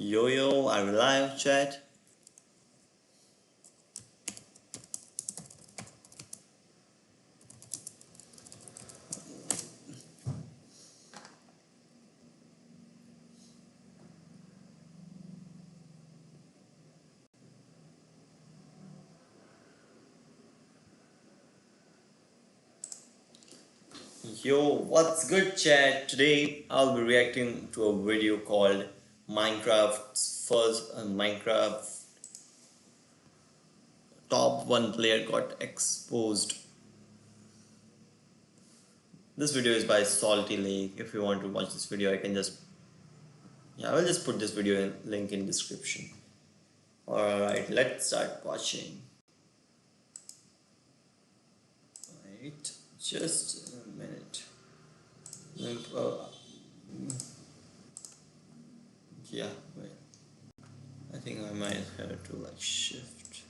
Yo, are we live, chat? Yo, what's good, chat? Today I'll be reacting to a video called Minecraft top 1 player got exposed. This video is by Salty Lake. If you want to watch this video, I will just put this video link in description. Alright, let's start watching. Wait, just a minute. Yeah, wait. I think I might have to like shift.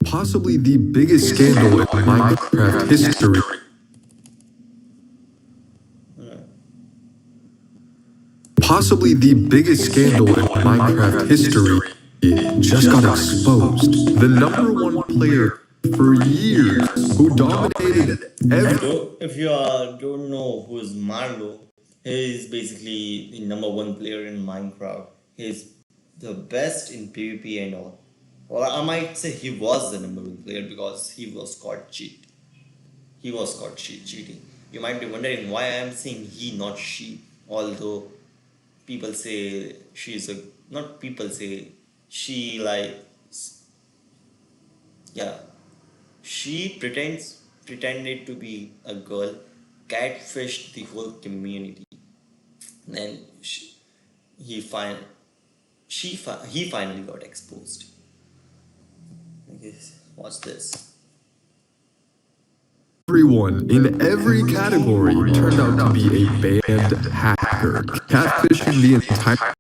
Possibly the biggest scandal in Minecraft history. Possibly the biggest scandal in Minecraft history just got exposed. The #1 player for years who dominated every... If you don't know who is Marlo, he is basically the #1 player in Minecraft. He is the best in PvP and all. Or I might say he was the #1 player because he was caught cheating. He was caught cheating. You might be wondering why I am saying he, not she. Although people say she's a... Not people say, she like... Yeah. She pretended to be a girl, catfished the whole community. Then he finally got exposed. Okay, watch this. Everyone in every category turned out to be a banned hacker, catfishing the entire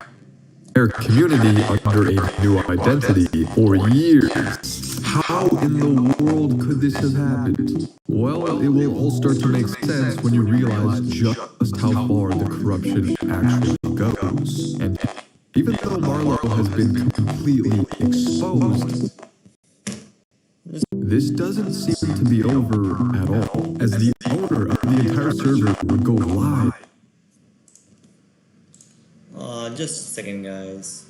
community under a new identity for years. How in the world could this have happened? Well, it will all start to make sense when you realize just how far the corruption actually goes. And even though Marlo has been completely exposed, this doesn't seem to be over at all, as the owner of the entire server would go live. Just a second, guys.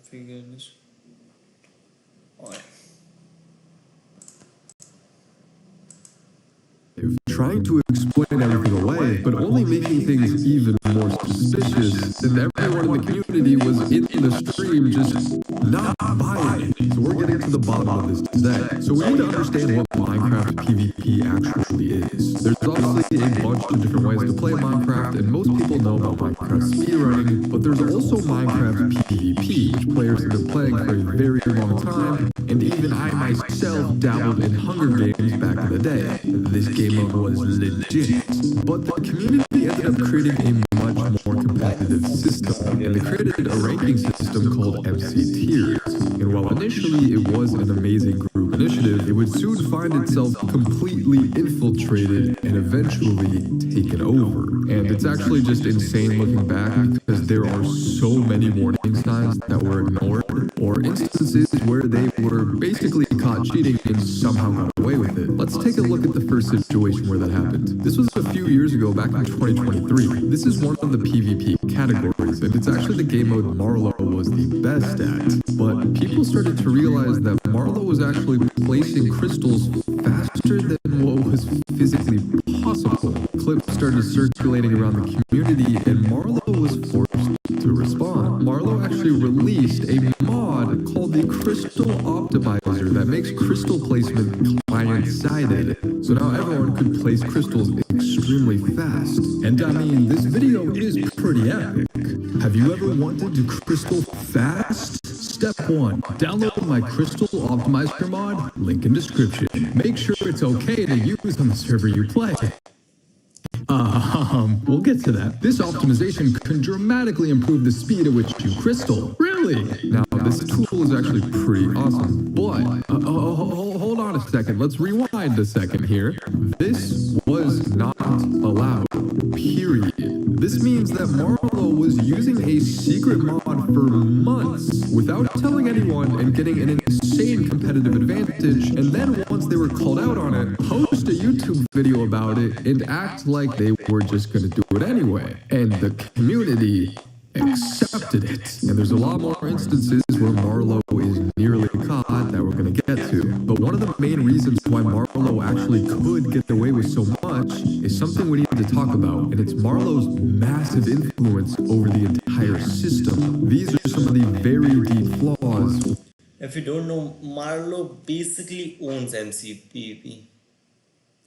Figure this. Alright. Trying to explain everything away, but only making things even more suspicious, and everyone in the community was in the stream just not buying it. So we're getting to the bottom of this today. So we need to understand what Minecraft PvP actually is. There's obviously a bunch of different ways to play Minecraft, and most people know about Minecraft speedrunning, but there's also Minecraft PvP, which players have been playing for a very long time, and even I myself dabbled in Hunger Games back in the day. This game mode was legit, but the community ended up creating a much more competitive system, and they created a ranking system called MC Tiers. And while initially it was an amazing group initiative, it would soon find itself completely infiltrated and eventually taken over. And it's actually just insane looking back, because there are so many warning signs that were ignored, or instances where they were basically caught cheating and somehow got away with it. Let's take a look at the first situation where that happened. This was a few years ago, back in 2023. This is one of the PvP categories, and it's actually the game mode Marlo was the best at. But people started to realize that Marlo was actually placing crystals faster than what was physically possible. Clips started circulating around the community, and Marlo was forced to respond. Marlo actually released a mod called the Crystal Optimizer that makes crystal placement client-sided. So Skyron could place crystals extremely fast. And I mean, this video is pretty epic. Have you ever wanted to crystal fast? Step 1. Download my Crystal Optimizer mod, link in description. Make sure it's okay to use on the server you play. We'll get to that. This optimization can dramatically improve the speed at which you crystal. Really? Now, this tool is actually pretty awesome. But, hold on a second. Let's rewind a second here. This was not allowed. Period. This means that Marlo was using a secret mod for months without telling anyone and getting an insane competitive advantage. And then once they were called out on it, post a YouTube video about it and act like they were just going to do it anyway. And the community accepted it. And there's a lot more instances where Marlo is nearly caught that we're going to get to. But one of the main reasons why Marlo actually could get away with so much is something we need to talk about. And it's Marlo's massive influence over the entire system. These are some of the very deep flaws. If you don't know, Marlo basically owns MCPVP.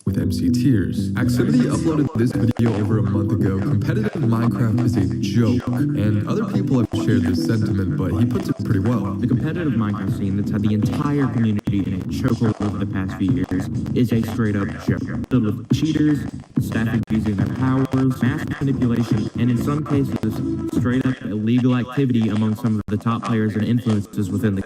With MC Tears. Activity uploaded this video over a month ago. Competitive Minecraft is a joke, and other people have shared this sentiment, but he puts it pretty well. The competitive Minecraft scene that's had the entire community in a chokehold over the past few years is a straight-up joke. Filled with cheaters, staff abusing their powers, mass manipulation, and in some cases, straight-up illegal activity among some of the top players and influencers within the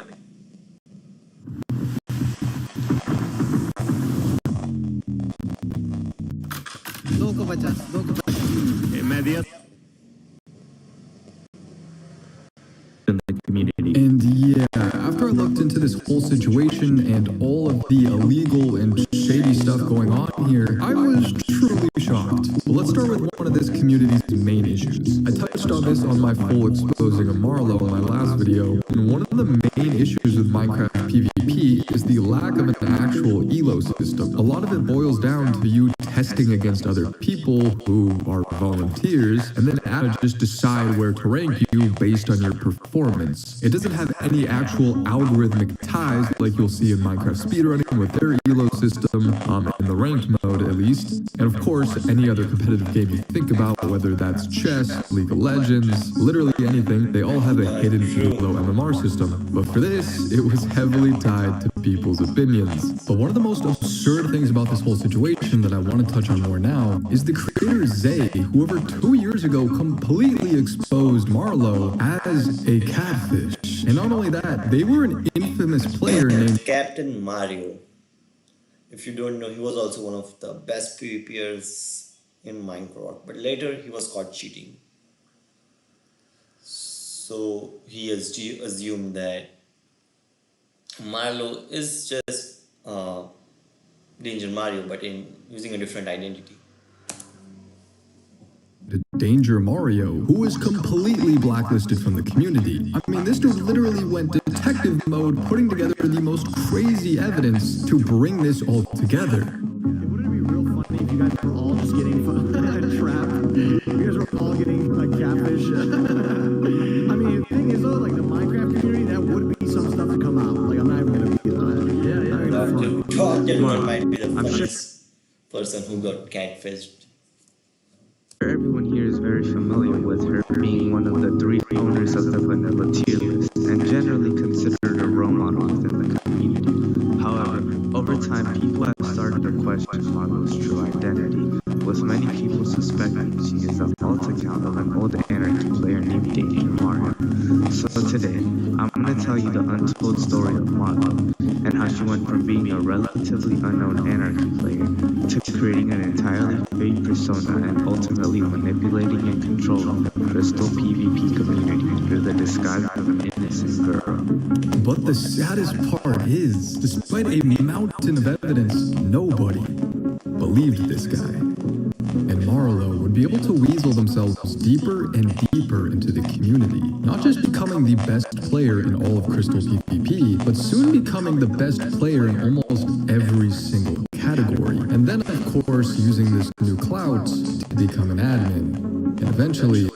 community. And yeah, after I looked into this whole situation and all of the illegal and shady stuff going on here, I was truly shocked. But let's start with one of this community's main issues. I touched on this on my full exposing of Marlo in my last video, and one of the main issues with Minecraft PvP is the lack of an actual elo system. A lot of it boils down to you testing against other people who are volunteers, and then just decide where to rank you based on your performance. It doesn't have any actual algorithmic ties like you'll see in Minecraft speedrunning with their elo system, in the ranked mode at least. And of course, any other competitive game you think about, whether that's chess, League of Legends, literally anything, they all have a hidden elo MMR system. But for this, it was heavily tied to people's opinions. But one of the most absurd things about this whole situation that I want to touch on more now is the creator Zay, who over 2 years ago completely exposed Marlo as a catfish. And not only that, they were an infamous player named Captain Mario. If you don't know, he was also one of the best PvPers in Minecraft, but later he was caught cheating. So he assumed that Marlo is just Danger Mario, but in using a different identity. Danger Mario, who was completely blacklisted from the community. I mean, this dude literally went detective mode, putting together the most crazy evidence to bring this all together. Wouldn't it be real funny if you guys were all just getting trapped? You guys were all getting like catfish. I mean, the thing is though, like the Minecraft community, that would be some stuff to come out. Like I'm not even gonna be on it. Dog might be the funniest person who got catfished. Everyone here is very familiar with her being one of the 3 owners of the vanilla tier list and generally considered a role model within the community. However, over time, people have started to question Marlo's true identity, with many people suspecting she is the alt account of an old anarchy player named Danger Mario. So today, I'm going to tell you the untold story of Marlo and how she went from being a relatively unknown anarchy player to creating an entirely fake persona and ultimately manipulating and controlling the Crystal PvP community through the disguise of an innocent girl. But the saddest part is, despite a mountain of evidence, nobody believed this guy. And Marlo would be able to weasel themselves deeper and deeper into the community, not just becoming the best player in all of Crystal PvP, but soon becoming the best player in almost every single category. And then, of course, using this new clout to become an admin, and eventually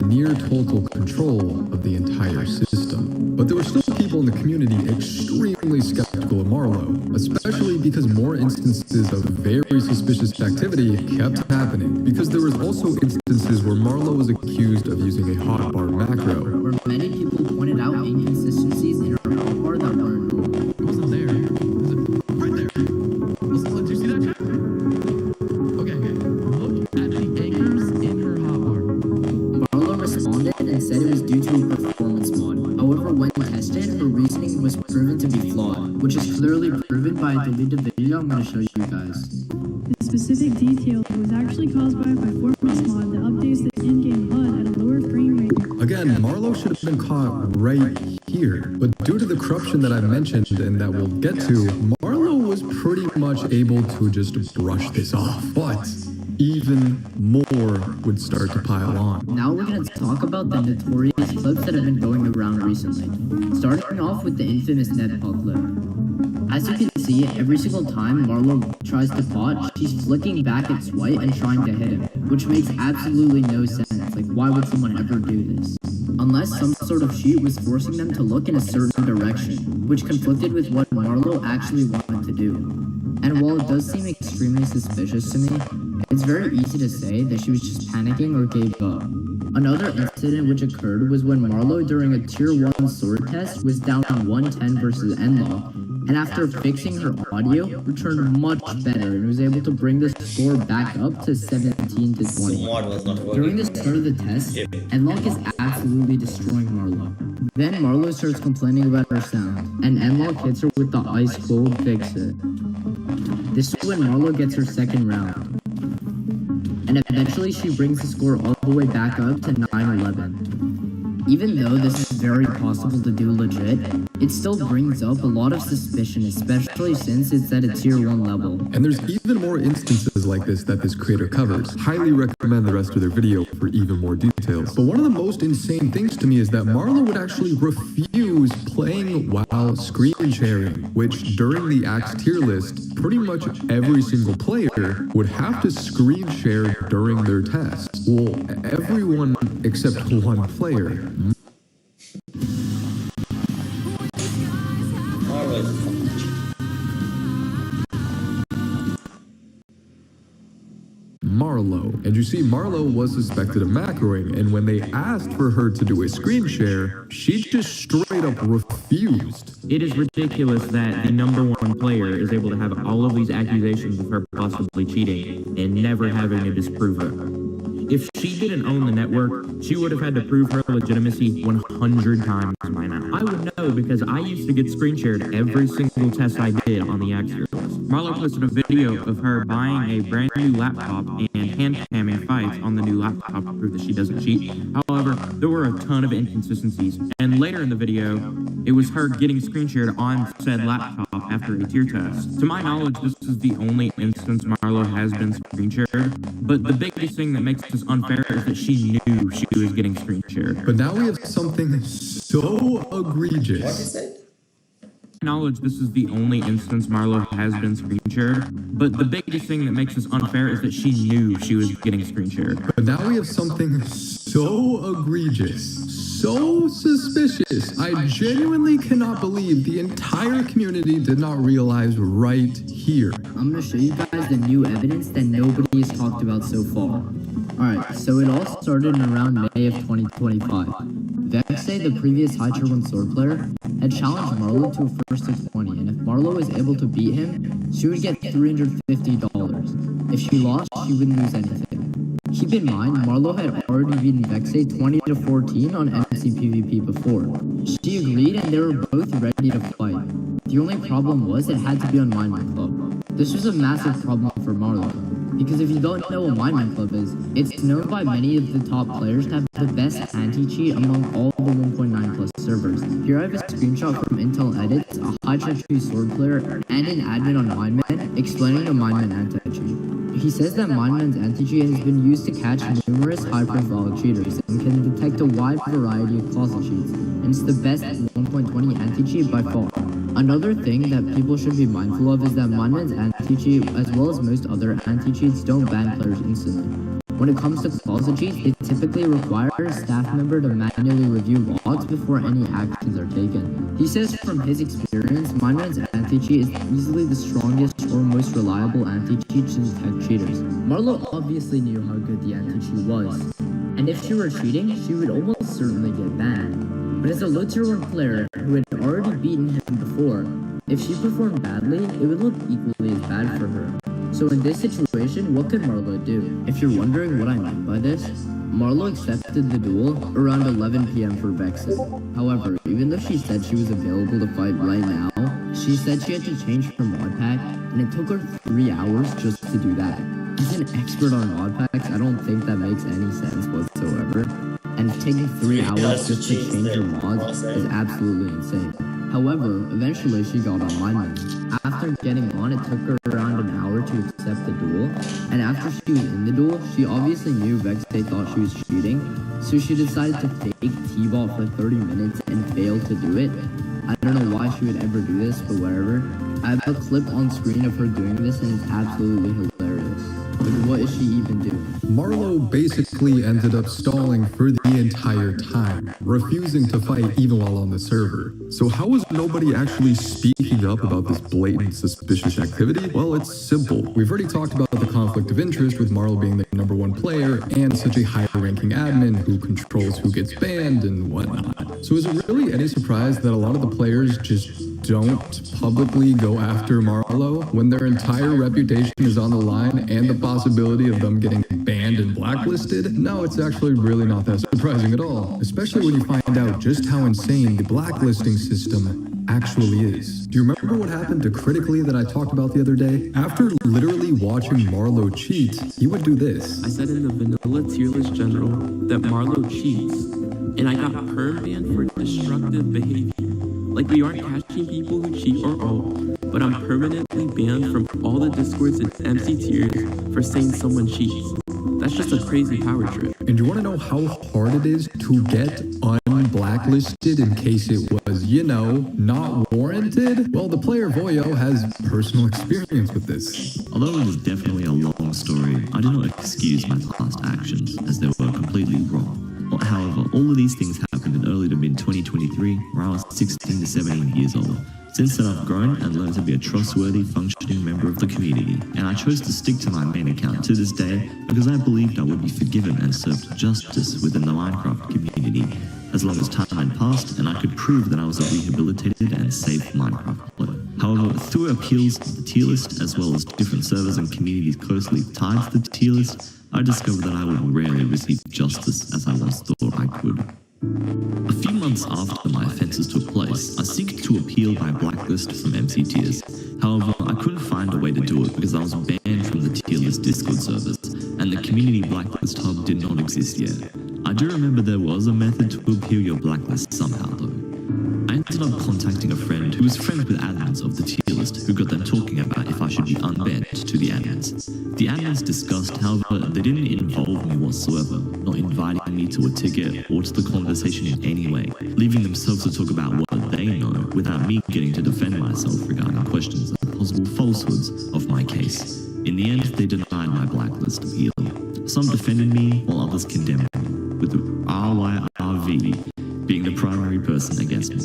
near total control of the entire system. But there were still people people in the community extremely skeptical of Marlo, especially because more instances of very suspicious activity kept happening, because there was also instances where Marlo was accused of using a hotbar macro. Where many people pointed out inconsistencies in her hotbar that weren't normal. It wasn't there. It was right there. Did you see that, Jack? Okay. Look at the anchors in her hotbar. Marlo responded and said it was due to a performance mod. However, when tested, her reasoning was proven to be flawed, which is clearly proven by a deleted video I'm going to show you guys. The specific detail was actually caused by a performance mod that updates the in-game HUD at a lower frame rate. Again, Marlo should have been caught right here, but due to the corruption that I mentioned and that we'll get to, Marlo was pretty much able to just brush this off. But even more would start to pile on. Now we're going to talk about the notorious clips that have been going around recently. Starting off with the infamous NetPod clip. As you can see, every single time Marlo tries to pot, she's flicking back at Swight and trying to hit him, which makes absolutely no sense. Like, why would someone ever do this? Unless some sort of cheat was forcing them to look in a certain direction, which conflicted with what Marlo actually wanted to do. And while it does seem extremely suspicious to me, it's very easy to say that she was just panicking or gave up. Another incident which occurred was when Marlo during a tier 1 sword test was down 110 versus Enlock, and after fixing her audio, returned much better and was able to bring the score back up to 17 to 20. Mod was not working. During the start of the test, Enlock is absolutely destroying Marlo. Then Marlo starts complaining about her sound, and Enlock hits her with the ice cold fix it. This is when Marlo gets her second round. And eventually she brings the score all the way back up to 9-11. Even though this is very possible to do legit, it still brings up a lot of suspicion, especially since it's at a tier 1 level. And there's even more instances like this that this creator covers. Highly recommend the rest of their video for even more details. But one of the most insane things to me is that Marlo would actually refuse playing while screen sharing, which during the Axe tier list, pretty much every single player would have to screen share during their test. Well, everyone except one player. Marlo is fucking cheap. Marlo. And you see, Marlo was suspected of macroing, and when they asked for her to do a screen share, she just straight up refused. It is ridiculous that the #1 player is able to have all of these accusations of her possibly cheating and never having to disprove it. If she didn't own the network, she would have had to prove her legitimacy 100 times by now. I would know because I used to get screen shared every single test I did on the Axe list. Marlo posted a video of her buying a brand new laptop and hand camming fights on the new laptop to prove that she doesn't cheat. However, there were a ton of inconsistencies, and later in the video, it was her getting screen shared on said laptop after a tier test. To my knowledge, this is the only instance Marlo has been screen shared, but the biggest thing that makes this unfair is that she knew she was getting screen shared. But now we have something so egregious. What is it? Knowledge, this is the only instance Marlo has been screen shared, but the biggest thing that makes this unfair is that she knew she was getting screen shared. But now we have something so egregious, so suspicious. I genuinely cannot believe the entire community did not realize right here. I'm going to show you guys the new evidence that nobody has talked about so far. Alright, so it all started in around May of 2025. Vexay, the previous high tier 1 sword player, had challenged Marlo to a first to 20, and if Marlo was able to beat him, she would get $350. If she lost, she wouldn't lose anything. Keep in mind, Marlo had already beaten Vexay 20-14 on MC PvP before. She agreed and they were both ready to fight. The only problem was it had to be on Mindman Club. This was a massive problem for Marlo, because if you don't know what Mindman Club is, it's known by many of the top players to have the best anti-cheat among all the 1.9 plus servers. Here I have a screenshot from Intel Edits, a high tier 2 sword player and an admin on Mindman, explaining the Mindman anti-cheat. He says that Mindman's anti-cheat has been used to catch numerous high-profile cheaters and can detect a wide variety of closet cheats, and it's the best 1.20 anti-cheat by far. Another thing that people should be mindful of is that Mindman's anti-cheat, as well as most other anti-cheats, don't ban players instantly. When it comes to closet cheats, they typically require a staff member to manually review logs before any actions are taken. He says from his experience, Mindman's anti-cheat is easily the strongest or most reliable anti-cheat to detect cheaters. Marlo obviously knew how good the anti-cheat was, and if she were cheating, she would almost certainly get banned. But as a low tier 1 player who had already beaten him before, if she performed badly, it would look equally as bad for her. So in this situation, what could Marlo do? If you're wondering what I mean by this, Marlo accepted the duel around 11 PM for Vexen. However, even though she said she was available to fight right now, she said she had to change her mod pack, and it took her 3 hours just to do that. As an expert on mod packs, I don't think that makes any sense whatsoever. And taking 3 hours just to change your mods is absolutely insane. However, eventually she got on Mindman. After getting on, it took her around an hour to accept the duel, and after she was in the duel, she obviously knew Vexay thought she was cheating, so she decided to fake T-ball for 30 minutes and failed to do it. I don't know why she would ever do this, but whatever. I have a clip on screen of her doing this, and it's absolutely hilarious. But what is she even doing? Marlo basically ended up stalling for the entire time, refusing to fight even while on the server. So how was nobody actually speaking up about this blatant suspicious activity? Well, it's simple. We've already talked about the conflict of interest with Marlo being the number 1 player and such a high-ranking admin who controls who gets banned and whatnot. So is it really any surprise that a lot of the players just don't publicly go after Marlo when their entire reputation is on the line and the possibility of them getting banned and blacklisted? No, it's actually really not that surprising at all, especially when you find out just how insane the blacklisting system actually is. Do you remember what happened to Critically that I talked about the other day? After literally watching Marlo cheat, he would do this. I said in the vanilla tier list general that Marlo cheats, and I got perm banned for destructive behavior. Like, we aren't catching people who cheat or all, but I'm permanently banned from all the discords and MC tiers for saying someone cheats. That's just a crazy power trip. And you want to know how hard it is to get unblacklisted in case it was, you know, not warranted? Well, the player Voyo has personal experience with this. Although it is definitely a long story, I do not excuse my past actions as they were completely wrong. However, all of these things happened in early to mid-2023, where I was 16 to 17 years old. Since then, I've grown and learned to be a trustworthy, functioning member of the community, and I chose to stick to my main account to this day because I believed I would be forgiven and served justice within the Minecraft community, as long as time had passed and I could prove that I was a rehabilitated and safe Minecraft player. However, through appeals to the tier list, as well as different servers and communities closely tied to the tier list, I discovered that I would rarely receive justice as I once thought I could. A few months after my offences took place, I seek to appeal my blacklist from MC tiers. However, I couldn't find a way to do it because I was banned from the tier list Discord servers, and the community blacklist hub did not exist yet. I do remember there was a method to appeal your blacklist somehow though. I ended up contacting a friend who was friends with admins of the tier list who got them talking about if I should be unbanned to the admins. The admins discussed, however, they didn't involve me whatsoever, not inviting me to a ticket or to the conversation in any way, leaving themselves to talk about what they know without me getting to defend myself regarding questions and possible falsehoods of my case. In the end, they denied my blacklist appeal. Some defended me while others condemned me, with RYRV being the primary person against me.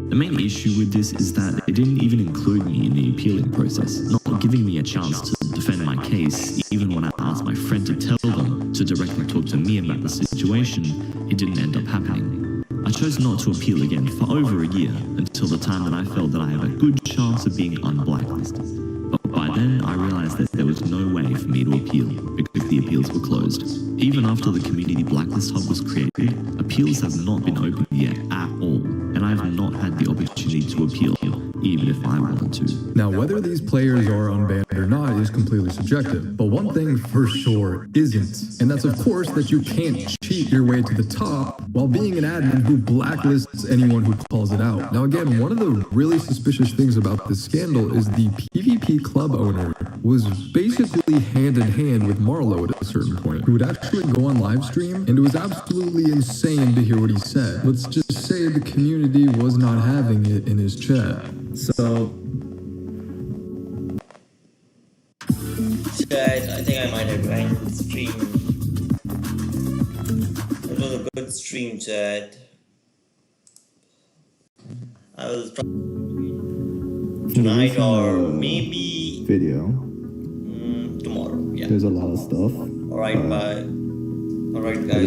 The main issue with this is that they didn't even include me in the appealing process, not giving me a chance to defend my case. Even when I asked my friend to tell them to directly talk to me about the situation, it didn't end up happening. I chose not to appeal again for over a year, until the time that I felt that I had a good chance of being unblacklisted. But by then, I realized that there was no way for me to appeal, because the appeals were closed. Even after the community blacklist hub was created, appeals have not been opened yet at all, and I have not had the opportunity to appeal, even if I wanted to. Now, whether these players are unbanned or not is completely subjective, but one thing for sure isn't, and that's of course that you can't cheat your way to the top while being an admin who blacklists anyone who calls it out. Now again, one of the really suspicious things about this scandal is the PvP club owner was basically hand in hand with Marlo at a certain point, who would actually go on live stream, and it was absolutely insane to hear what he said. Let's just say the community was not having it in his chat. So guys, I think I might have joined the stream with stream chat. I will tonight or maybe video. tomorrow. Yeah. There's a lot of stuff. Alright, bye. Alright, guys.